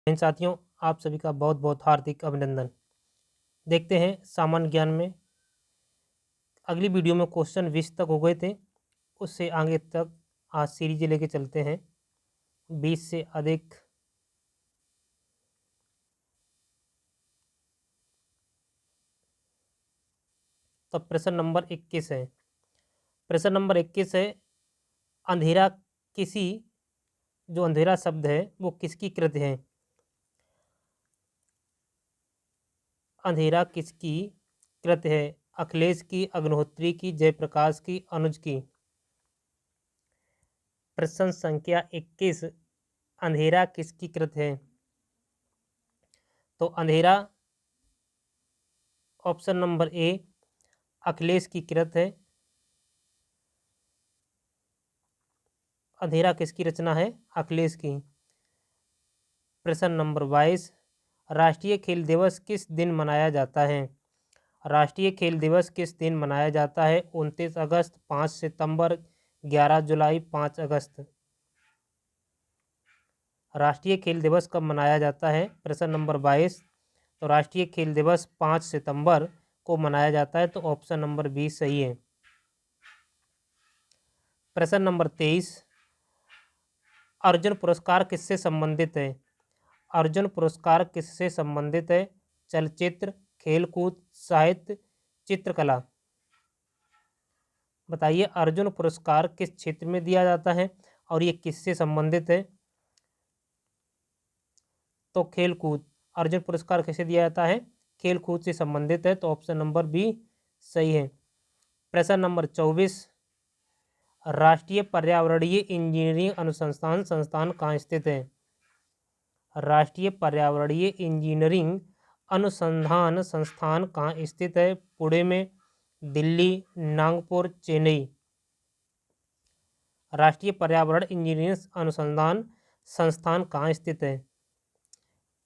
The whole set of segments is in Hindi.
इन साथियों, आप सभी का बहुत बहुत हार्दिक अभिनंदन। देखते हैं सामान्य ज्ञान में अगली वीडियो में क्वेश्चन 20 तक हो गए थे, उससे आगे तक आज सीरीज लेके चलते हैं 20 से अधिक। तो प्रश्न नंबर 21 है। प्रश्न नंबर 21 है, अंधेरा किसी जो अंधेरा शब्द है वो किसकी कृति है? अंधेरा किसकी कृति है? अखिलेश की, अग्निहोत्री की, जयप्रकाश की, अनुज की। प्रश्न संख्या 21, अंधेरा किसकी कृति है? तो अंधेरा ऑप्शन नंबर ए अखिलेश की कृति है। अंधेरा किसकी रचना है? अखिलेश की। प्रश्न नंबर 22, राष्ट्रीय खेल दिवस किस दिन मनाया जाता है? राष्ट्रीय खेल दिवस किस दिन मनाया जाता है? 29 अगस्त, 5 सितंबर, 11 जुलाई, 5 अगस्त। राष्ट्रीय खेल दिवस कब मनाया जाता है? प्रश्न नंबर 22, तो राष्ट्रीय खेल दिवस 5 सितंबर को मनाया जाता है, तो ऑप्शन नंबर बी सही है। प्रश्न नंबर 23, अर्जुन पुरस्कार किससे संबंधित है? अर्जुन पुरस्कार किससे संबंधित है? चलचित्र, खेलकूद, साहित्य, चित्रकला। बताइए अर्जुन पुरस्कार किस क्षेत्र में दिया जाता है और ये किससे संबंधित है? तो खेलकूद। अर्जुन पुरस्कार किसे दिया जाता है? खेलकूद से संबंधित है, तो ऑप्शन नंबर बी सही है। प्रश्न नंबर 24, राष्ट्रीय पर्यावरणीय इंजीनियरिंग अनुसंधान संस्थान कहाँ स्थित है? राष्ट्रीय पर्यावरणीय इंजीनियरिंग अनुसंधान संस्थान कहाँ स्थित है? पुणे में, दिल्ली, नागपुर, चेन्नई। राष्ट्रीय पर्यावरण इंजीनियरिंग अनुसंधान संस्थान कहाँ स्थित है?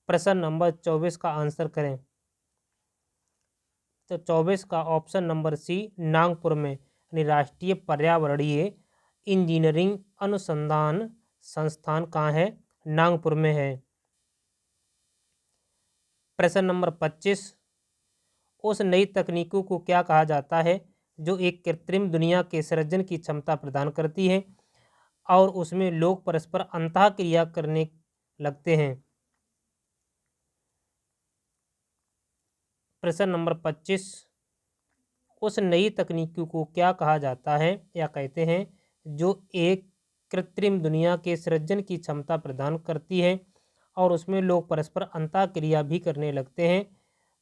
प्रश्न नंबर 24 का आंसर करें। तो 24 का ऑप्शन नंबर सी नागपुर में, यानी राष्ट्रीय पर्यावरणीय इंजीनियरिंग अनुसंधान संस्थान कहाँ है? नागपुर में है। प्रश्न नंबर 25, उस नई तकनीकों को क्या कहा जाता है जो एक कृत्रिम दुनिया के सृजन की क्षमता प्रदान करती है और उसमें लोग परस्पर अंतःक्रिया करने लगते हैं? प्रश्न नंबर 25, उस नई तकनीकों को क्या कहा जाता है या कहते हैं जो एक कृत्रिम दुनिया के सृजन की क्षमता प्रदान करती है और उसमें लोग परस्पर अंतःक्रिया भी करने लगते हैं?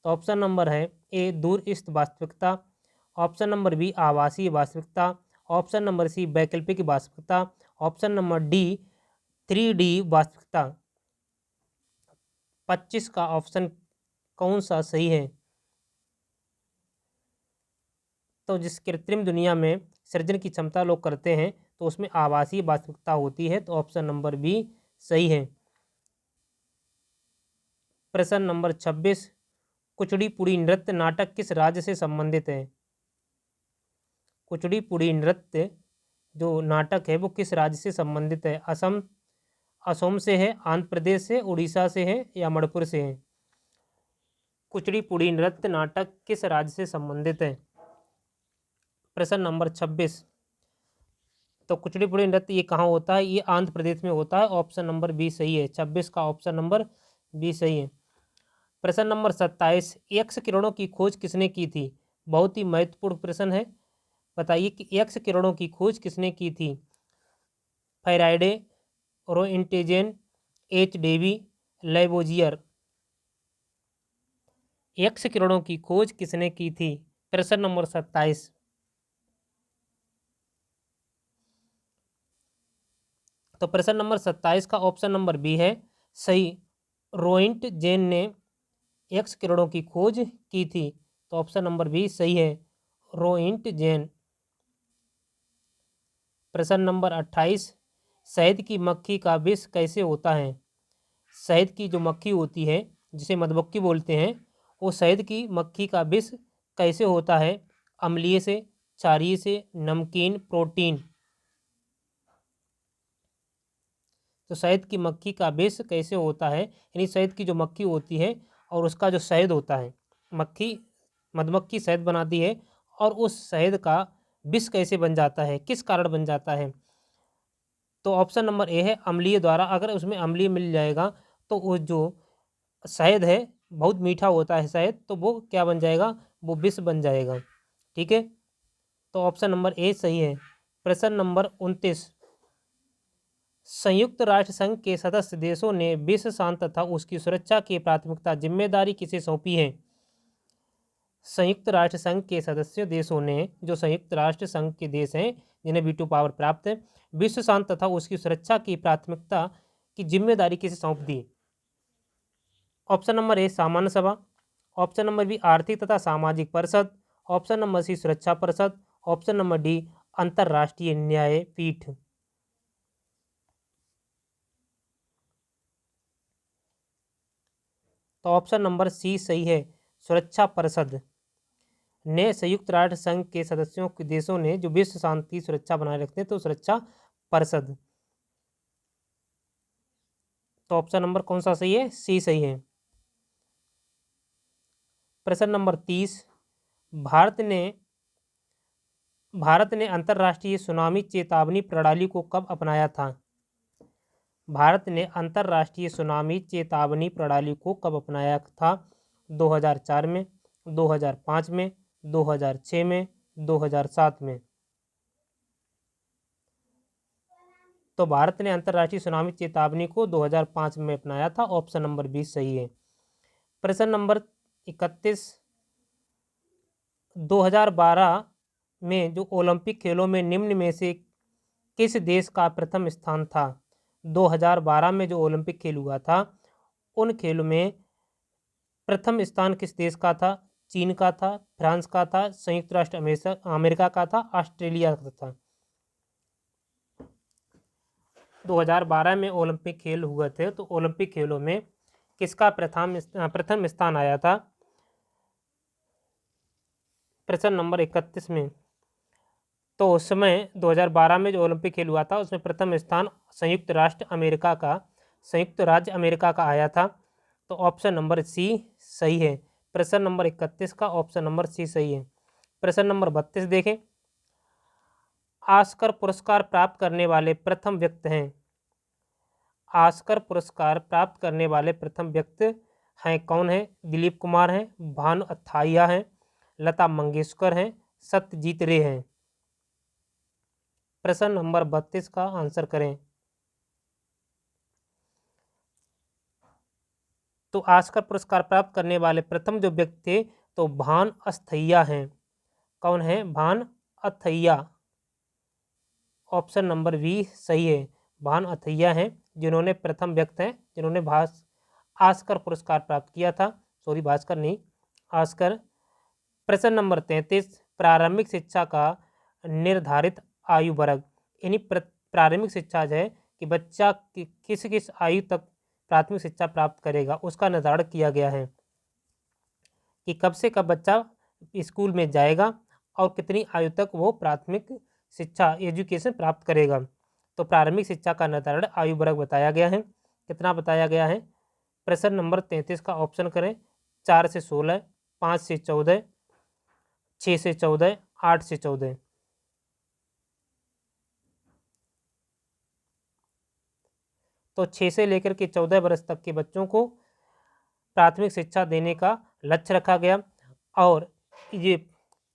तो ऑप्शन नंबर है ए दूरस्थ वास्तविकता, ऑप्शन नंबर बी आभासी वास्तविकता, ऑप्शन नंबर सी वैकल्पिक वास्तविकता, ऑप्शन नंबर डी 3D वास्तविकता। 25 का ऑप्शन कौन सा सही है? तो जिस कृत्रिम दुनिया में सृजन की क्षमता लोग करते हैं तो उसमें आभासी वास्तविकता होती है, तो ऑप्शन नंबर बी सही है। प्रश्न नंबर 26, कुचिपुड़ी नृत्य नाटक किस राज्य से संबंधित है? कुचिपुड़ी नृत्य जो नाटक है वो किस राज्य से संबंधित है? असम से है, आंध्र प्रदेश से, उड़ीसा से है या मणिपुर से है? कुचिपुड़ी नृत्य नाटक किस राज्य से संबंधित है? प्रश्न नंबर 26, तो कुचिपुड़ी नृत्य ये कहाँ होता है? ये आंध्र प्रदेश में होता है, ऑप्शन नंबर बी सही है। 26 का ऑप्शन नंबर बी सही है। प्रश्न नंबर 27, एक्स किरणों की खोज किसने की थी? बहुत ही महत्वपूर्ण प्रश्न है। बताइए कि एक्स किरणों की खोज किसने की थी? Faraday, Roentgen, H Davy, Lavoisier. X किरणों की खोज किसने की थी? प्रश्न नंबर 27। तो प्रश्न नंबर 27 का ऑप्शन नंबर बी है सही। रोइंट जेन ने एक्स किरणों की खोज की थी, तो ऑप्शन नंबर बी सही है, रोइंट जेन। प्रश्न नंबर 28, शहद की मक्खी का विष कैसे होता है? शहद की जो मक्खी होती है जिसे मधुमक्खी बोलते हैं, वो शहद की मक्खी का विष कैसे होता है? अम्लीय से, क्षारीय से, नमकीन, प्रोटीन। तो शहद की मक्खी का विष कैसे होता है, यानी शहद की जो मक्खी होती है और उसका जो शहद होता है, मक्खी मधुमक्खी शहद बनाती है और उस शहद का विष कैसे बन जाता है, किस कारण बन जाता है। तो ऑप्शन नंबर ए है अम्लीय द्वारा। अगर उसमें अम्लीय मिल जाएगा तो वो जो शहद है बहुत मीठा होता है शहद, तो वो क्या बन जाएगा, वो विष बन जाएगा। ठीक है, तो ऑप्शन नंबर ए सही है। प्रश्न नंबर 29, संयुक्त राष्ट्र संघ के सदस्य देशों ने विश्व शांति तथा उसकी सुरक्षा की प्राथमिकता जिम्मेदारी किसे सौंपी है। संयुक्त राष्ट्र संघ के सदस्य देशों ने, जो संयुक्त राष्ट्र संघ के देश हैं जिन्हें वीटो पावर प्राप्त है, विश्व शांति तथा उसकी सुरक्षा की प्राथमिकता की जिम्मेदारी किसे सौंप दी। ऑप्शन नंबर ए सामान्य सभा, ऑप्शन नंबर बी आर्थिक तथा सामाजिक परिषद, ऑप्शन नंबर सी सुरक्षा परिषद, ऑप्शन नंबर डी अंतर्राष्ट्रीय न्यायपीठ। तो ऑप्शन नंबर सी सही है, सुरक्षा परिषद ने संयुक्त राष्ट्र संघ के सदस्यों के देशों ने जो विश्व शांति सुरक्षा बनाए रखते हैं, तो सुरक्षा परिषद। तो ऑप्शन नंबर कौन सा सही है, सी सही है। प्रश्न नंबर 30, भारत ने अंतर्राष्ट्रीय सुनामी चेतावनी प्रणाली को कब अपनाया था। भारत ने अंतर्राष्ट्रीय सुनामी चेतावनी प्रणाली को कब अपनाया था। 2004 में, 2005 में, 2006 में, 2007 में। तो भारत ने अंतर्राष्ट्रीय सुनामी चेतावनी को 2005 में अपनाया था। ऑप्शन नंबर 20 सही है। प्रश्न नंबर 31, 2012 में जो ओलंपिक खेलों में निम्न में से किस देश का प्रथम स्थान था। 2012 में जो ओलंपिक खेल हुआ था, उन खेलों में प्रथम स्थान किस देश का था। चीन का था, फ्रांस का था, संयुक्त राष्ट्र अमेरिका का था, ऑस्ट्रेलिया का था। 2012 में ओलंपिक खेल हुए थे, तो ओलंपिक खेलों में किसका प्रथम स्थान आया था। प्रश्न नंबर 31 में, तो उस समय 2012 में जो ओलंपिक खेल हुआ था उसमें प्रथम स्थान संयुक्त राज्य अमेरिका का आया था। तो ऑप्शन नंबर सी सही है। प्रश्न नंबर 31 का ऑप्शन नंबर सी सही है। प्रश्न नंबर 32 देखें, ऑस्कर पुरस्कार प्राप्त करने वाले प्रथम व्यक्ति हैं। ऑस्कर पुरस्कार प्राप्त करने वाले प्रथम व्यक्ति हैं कौन है। दिलीप कुमार हैं, भानु अथाइया हैं, लता मंगेशकर हैं, सत्यजीत रे हैं। प्रश्न नंबर 32 का आंसर करें। तो ऑस्कर पुरस्कार प्राप्त करने वाले प्रथम जो व्यक्ति थे, तो भान अस्थैया हैं। कौन है, भान अथैया। ऑप्शन नंबर बी सही है, भान अथैया हैं जिन्होंने प्रथम व्यक्ति हैं जिन्होंने ऑस्कर पुरस्कार प्राप्त किया था। सॉरी, भास्कर नहीं, ऑस्कर। प्रश्न नंबर 33, प्रारंभिक शिक्षा का निर्धारित आयु वर्ग, यानी प्रारंभिक शिक्षा जो है कि बच्चा किस किस आयु तक प्राथमिक शिक्षा प्राप्त करेगा, उसका निर्धारण किया गया है कि कब से कब बच्चा स्कूल में जाएगा और कितनी आयु तक वो प्राथमिक शिक्षा एजुकेशन प्राप्त करेगा। तो प्रारंभिक शिक्षा का निर्धारण आयु वर्ग बताया गया है। कितना बताया गया है। प्रश्न नंबर 33 का ऑप्शन करें। 4 से 16, 5 से 14, 6 से 14, 8 से 14। तो 6 से लेकर के 14 वर्ष तक के बच्चों को प्राथमिक शिक्षा देने का लक्ष्य रखा गया और ये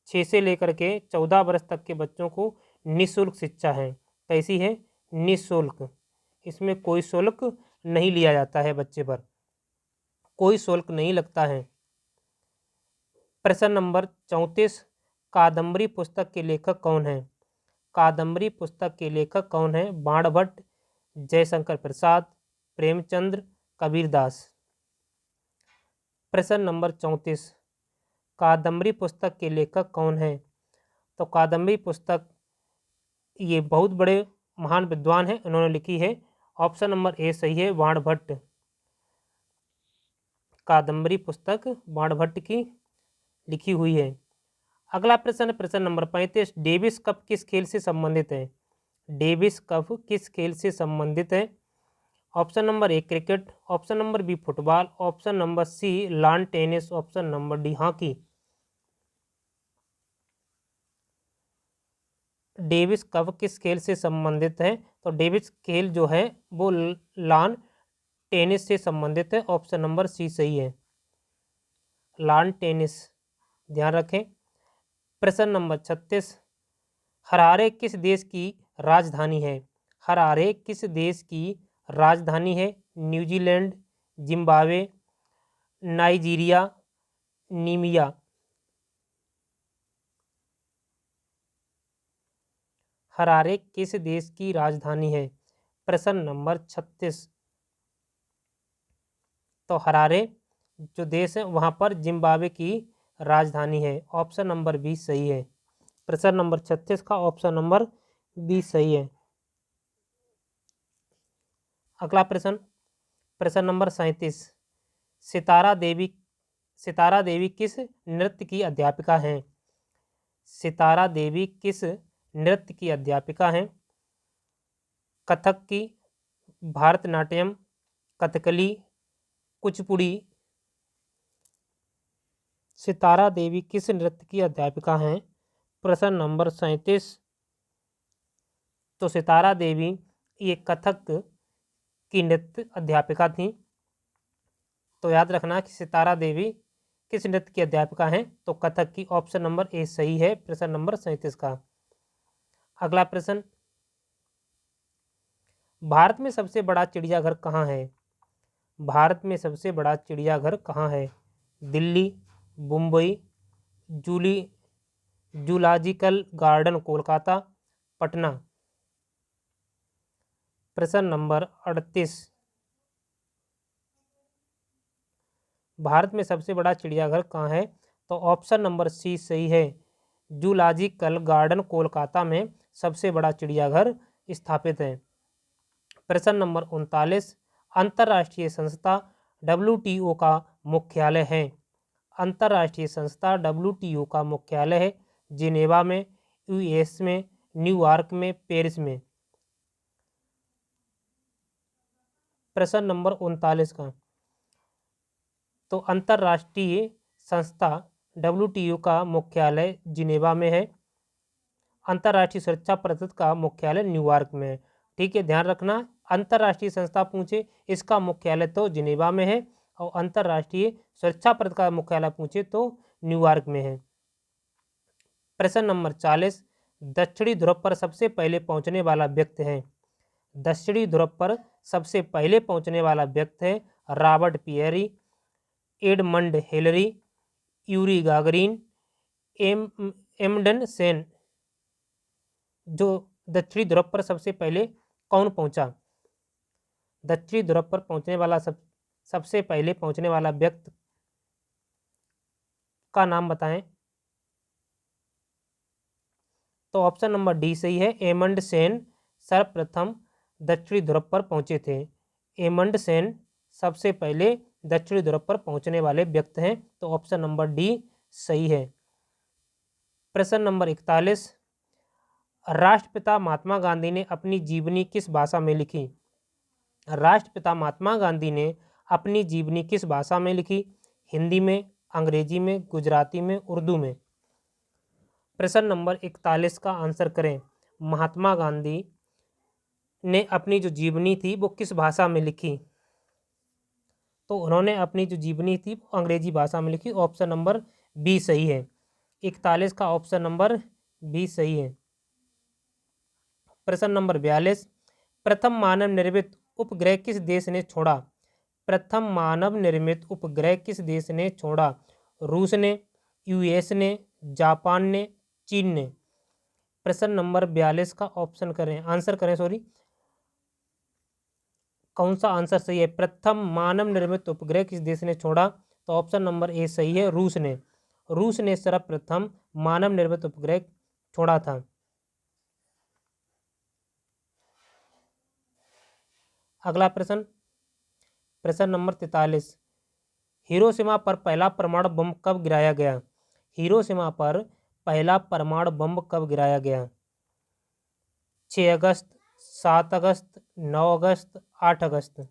6 से लेकर के 14 वर्ष तक के बच्चों को निःशुल्क शिक्षा है। कैसी है, निःशुल्क। इसमें कोई शुल्क नहीं लिया जाता है, बच्चे पर कोई शुल्क नहीं लगता है। प्रश्न नंबर 34, कादम्बरी पुस्तक के लेखक कौन है। कादम्बरी पुस्तक के लेखक कौन है। बाणभट्ट, जयशंकर प्रसाद, प्रेमचंद्र, कबीरदास। प्रश्न नंबर 34, कादम्बरी पुस्तक के लेखक कौन है। तो कादम्बरी पुस्तक ये बहुत बड़े महान विद्वान हैं, उन्होंने लिखी है। ऑप्शन नंबर ए सही है, बाणभट्ट। कादम्बरी पुस्तक बाणभट्ट की लिखी हुई है। अगला प्रश्न, प्रश्न नंबर 35, डेविस कप किस खेल से संबंधित है। डेविस कप किस खेल से संबंधित है। Option number A cricket, option number B football, option number C lawn tennis, option number D hockey. Davis Cup किस खेल से संबंधित है? तो डेविस खेल जो है वो लॉन टेनिस से संबंधित है, ऑप्शन नंबर सी सही है, लॉन टेनिस, ध्यान रखें। प्रश्न नंबर 36, हरारे किस देश की राजधानी है? हरारे किस देश की राजधानी है? New Zealand, Zimbabwe, Nigeria, Namibia. Harare किस देश की राजधानी है? प्रश्न नंबर 36। तो हरारे जो देश है वहाँ पर जिम्बाब्वे की राजधानी है, ऑप्शन नंबर बी सही है। प्रश्न नंबर 36 का ऑप्शन नंबर बी सही है। अगला प्रश्न, प्रश्न नंबर 37, सितारा देवी किस नृत्य की अध्यापिका हैं? सितारा देवी किस नृत्य की अध्यापिका हैं? कथक की, भारतनाट्यम, कथकली, कुचिपुड़ी। सितारा देवी किस नृत्य की अध्यापिका हैं? प्रश्न नंबर 37। तो सितारा देवी ये कथक की नृत्य अध्यापिका थी। तो याद रखना कि सितारा देवी किस नृत्य की अध्यापिका हैं? तो कथक की, ऑप्शन नंबर ए सही है प्रश्न नंबर 37 का। अगला प्रश्न, भारत में सबसे बड़ा चिड़ियाघर कहाँ है? भारत में सबसे बड़ा चिड़ियाघर कहाँ है? Delhi, Mumbai, zoological garden Kolkata, Patna. प्रश्न नंबर 38, भारत में सबसे बड़ा चिड़ियाघर कहाँ है? तो ऑप्शन नंबर सी सही है, जूलॉजिकल गार्डन कोलकाता में सबसे बड़ा चिड़ियाघर स्थापित है। प्रश्न नंबर 39, अंतर्राष्ट्रीय संस्था WTO का मुख्यालय है? अंतर्राष्ट्रीय संस्था WTO का मुख्यालय है जिनेवा में, US में, न्यूयॉर्क में, पेरिस में। प्रश्न नंबर 39 का, तो अंतर्राष्ट्रीय संस्था WTO का मुख्यालय जिनेवा में है, अंतर्राष्ट्रीय सुरक्षा परिषद का मुख्यालय न्यूयॉर्क में है। ठीक है, ध्यान रखना, अंतर्राष्ट्रीय संस्था पूछे इसका मुख्यालय तो जिनेवा में है, और अंतर्राष्ट्रीय सुरक्षा परिषद का मुख्यालय पूछे तो न्यूयॉर्क में है। प्रश्न नंबर 40, दक्षिणी ध्रुव पर सबसे पहले पहुंचने वाला व्यक्ति है? दक्षिणी ध्रुव पर सबसे पहले पहुंचने वाला व्यक्ति है Robert Peary, Edmund Hillary, Yuri Gagarin, Amundsen. जो दक्षिणी ध्रुव पर सबसे पहले कौन पहुंचा? दक्षिणी ध्रुव पर पहुंचने वाला सबसे पहले पहुंचने वाला व्यक्ति का नाम बताएं? तो ऑप्शन नंबर डी सही है, एमंड सेन सर्वप्रथम दक्षिणी ध्रुव पर पहुंचे थे। एमंड सेन सबसे पहले दक्षिणी ध्रुव पर पहुंचने वाले व्यक्ति हैं, तो ऑप्शन नंबर डी सही है। प्रश्न नंबर 41, राष्ट्रपिता महात्मा गांधी ने अपनी जीवनी किस भाषा में लिखी? राष्ट्रपिता महात्मा गांधी ने अपनी जीवनी किस भाषा में लिखी? हिंदी में, अंग्रेजी में, गुजराती में, उर्दू में। प्रश्न नंबर 41 का आंसर करें। महात्मा गांधी ने अपनी जो जीवनी थी वो किस भाषा में लिखी? तो उन्होंने अपनी जो जीवनी थी वो अंग्रेजी भाषा में लिखी, ऑप्शन नंबर बी सही है। 41 का ऑप्शन नंबर बी सही है। प्रश्न नंबर 42, प्रथम मानव निर्मित उपग्रह किस देश ने छोड़ा? प्रथम मानव निर्मित उपग्रह किस देश ने छोड़ा? रूस ने, US ने, जापान ने, चीन ने। प्रश्न नंबर 42 का ऑप्शन करें, आंसर करें, सॉरी, कौन सा आंसर सही है? प्रथम मानव निर्मित उपग्रह किस देश ने छोड़ा? तो ऑप्शन नंबर ए सही है, रूस ने। रूस ने सर्वप्रथम मानव निर्मित उपग्रह छोड़ा था। अगला प्रश्न, प्रश्न नंबर 43, हिरोशिमा पर पहला परमाणु बम कब गिराया गया? हिरोशिमा पर पहला परमाणु बम कब गिराया गया? 6 अगस्त, 7 अगस्त, 9 अगस्त, 8 अगस्त।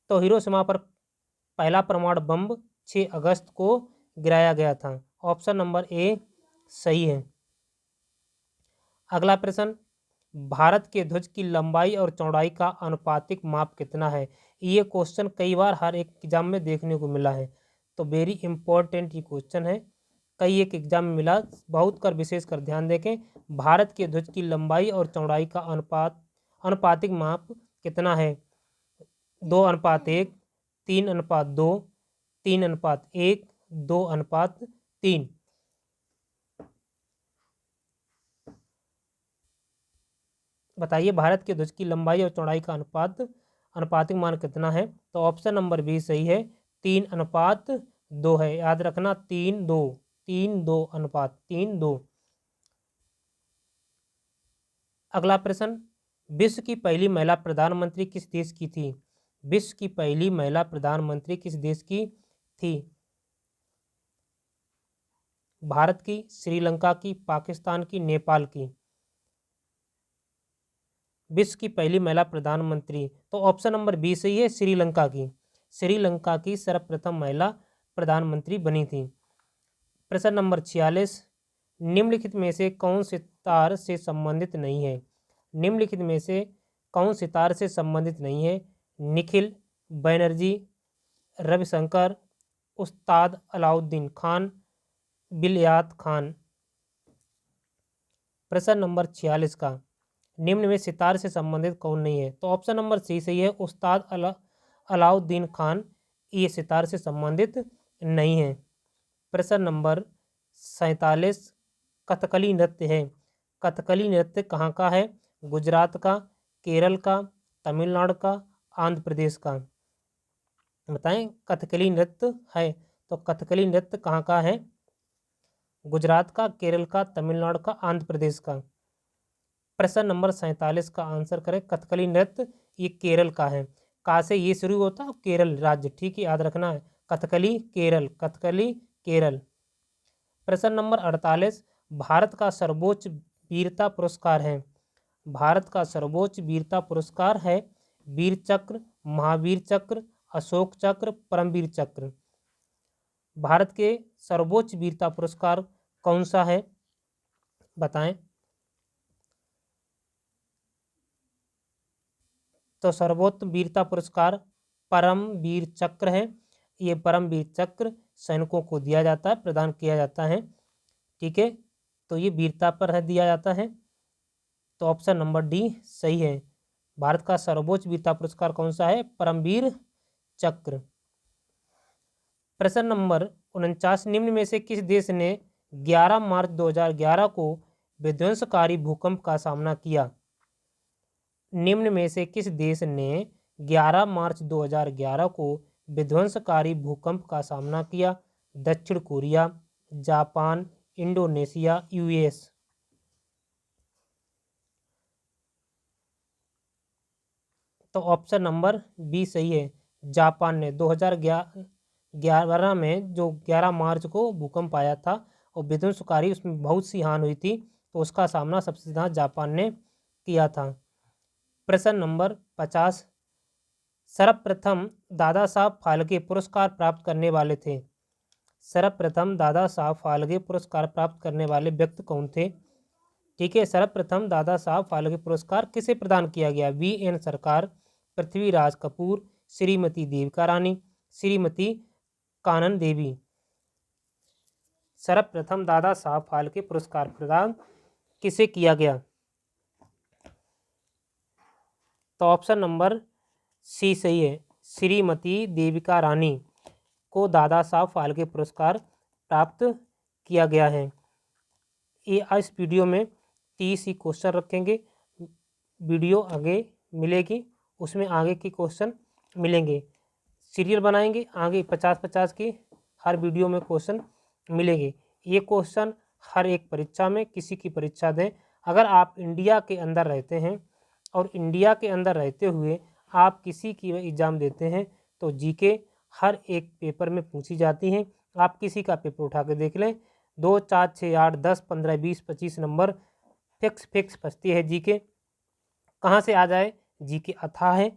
तो हिरोशिमा पर पहला परमाणु बम 6 अगस्त को गिराया गया था। ऑप्शन नंबर ए सही है। अगला प्रश्न, भारत के ध्वज की लंबाई और चौड़ाई का अनुपातिक माप कितना है? ये क्वेश्चन कई बार हर एक एग्जाम में देखने को मिला है, तो वेरी इंपॉर्टेंट ये क्वेश्चन है, कई एक एग्जाम में मिला, बहुत कर विशेष कर ध्यान देखें। भारत के ध्वज की लंबाई और चौड़ाई का अनुपातिक माप कितना है? 2:1, 3:2, 3:1, 2:3। बताइए भारत के ध्वज की लंबाई और चौड़ाई का अनुपातिक मान कितना है? तो ऑप्शन नंबर बी सही है, 3:2 है। याद रखना 3:2, 3:2 अनुपात 3:2। अगला प्रश्न, विश्व की पहली महिला प्रधानमंत्री किस देश की थी? विश्व की पहली महिला प्रधानमंत्री किस देश की थी? भारत की, श्रीलंका की, पाकिस्तान की, नेपाल की? विश्व की पहली महिला प्रधानमंत्री, तो ऑप्शन नंबर बी सही है, श्रीलंका की। श्रीलंका की सर्वप्रथम महिला प्रधानमंत्री बनी थी। प्रश्न नंबर 46, निम्नलिखित में से कौन सितार से संबंधित नहीं है? निम्नलिखित में से कौन सितार से संबंधित नहीं है? निखिल, बनर्जी, रविशंकर, उस्ताद अलाउद्दीन खान, बिलयात खान? प्रश्न नंबर 46 का, निम्न में सितार से संबंधित कौन नहीं है? तो ऑप्शन नंबर सी सही है, उस्ताद अलाउद्दीन खान ये सितार से संबंधित नहीं है। प्रश्न नंबर 47, कथकली नृत्य है, कथकली नृत्य कहाँ का है? गुजरात का, केरल का, तमिलनाडु का, आंध्र प्रदेश का? बताएं, कथकली नृत्य है तो कथकली नृत्य कहाँ का है? गुजरात का, केरल का, तमिलनाडु का, आंध्र प्रदेश का? प्रश्न नंबर 47 का आंसर करें, कथकली नृत्य ये केरल का है। कहाँ से ये शुरू होता है? केरल राज्य, ठीक है, याद रखना है, कथकली केरल, कथकली केरल। प्रश्न नंबर 48, भारत का सर्वोच्च वीरता पुरस्कार है, भारत का सर्वोच्च वीरता पुरस्कार है वीर चक्र, महावीर चक्र, अशोक चक्र, परमवीर चक्र? भारत के सर्वोच्च वीरता पुरस्कार कौन सा है? बताएं। तो सर्वोत्तम वीरता पुरस्कार परमवीर चक्र है। ये परमवीर चक्र सैनिकों को दिया जाता है, प्रदान किया जाता है, ठीक है, तो ये वीरता पर दिया जाता है। तो ऑप्शन नंबर डी सही है। भारत का सर्वोच्च वीरता पुरस्कार कौन सा है? परमवीर चक्र। प्रश्न नंबर 49, निम्न में से किस देश ने 11 मार्च 2011 को विध्वंसकारी भूकंप का सामना किया? निम्न में से किस देश ने 11 मार्च 2011 को विध्वंसकारी भूकंप का सामना किया? दक्षिण कोरिया, जापान, इंडोनेशिया, यूएस? तो ऑप्शन नंबर बी सही है, जापान ने 2011 में जो 11 मार्च को भूकंप आया था और विध्वंसकारी, उसमें बहुत सी हानि हुई थी, तो उसका सामना सबसे ज़्यादा जापान ने किया था। प्रश्न नंबर 50, सर्वप्रथम दादा साहब फाल्के पुरस्कार प्राप्त करने वाले थे? सर्वप्रथम दादा साहब फाल्के पुरस्कार प्राप्त करने वाले व्यक्ति कौन थे? ठीक है, सर्वप्रथम दादा साहब फाल्के पुरस्कार किसे प्रदान किया गया? वी.एन. सरकार, पृथ्वीराज कपूर, श्रीमती देविका रानी, श्रीमती कानन देवी? सर्वप्रथम दादा साहब फाल्के पुरस्कार प्रदान किसे किया गया? तो ऑप्शन नंबर सी सही है, श्रीमती देविका रानी को दादा साहब फाल्के पुरस्कार प्राप्त किया गया है। ये इस वीडियो में 30 ही क्वेश्चन रखेंगे, वीडियो आगे मिलेगी, उसमें आगे के क्वेश्चन मिलेंगे, सीरियल बनाएंगे, आगे 50-50 के हर वीडियो में क्वेश्चन मिलेंगे। ये क्वेश्चन हर एक परीक्षा में, किसी की परीक्षा दें, अगर आप इंडिया के अंदर रहते हैं और इंडिया के अंदर रहते हुए आप किसी की एग्ज़ाम देते हैं तो जीके हर एक पेपर में पूछी जाती हैं। आप किसी का पेपर उठा के देख लें, 2, 4, 6, 8, 10, 15, 20, 25 नंबर फिक्स फंसती है जीके। कहाँ से आ जाए? जीके अथाह है,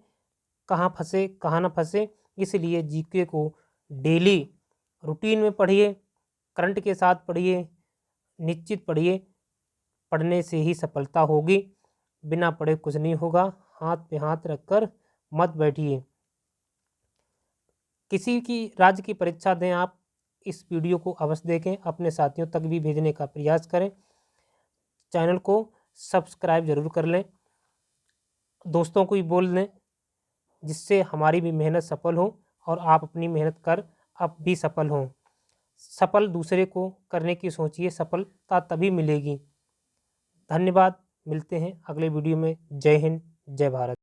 कहाँ फंसे कहाँ ना फंसे। इसलिए जीके को डेली रूटीन में पढ़िए, करंट के साथ पढ़िए, निश्चित पढ़िए। पढ़ने से ही सफलता होगी, बिना पढ़े कुछ नहीं होगा। हाथ पे हाथ रखकर मत बैठिए। किसी की राज्य की परीक्षा दें आप, इस वीडियो को अवश्य देखें, अपने साथियों तक भी भेजने का प्रयास करें। चैनल को सब्सक्राइब जरूर कर लें, दोस्तों को भी बोल दें, जिससे हमारी भी मेहनत सफल हो और आप अपनी मेहनत कर अब भी सफल हों। सफल दूसरे को करने की सोचिए, सफलता तभी मिलेगी। धन्यवाद, मिलते हैं अगले वीडियो में। जय हिंद, जय भारत।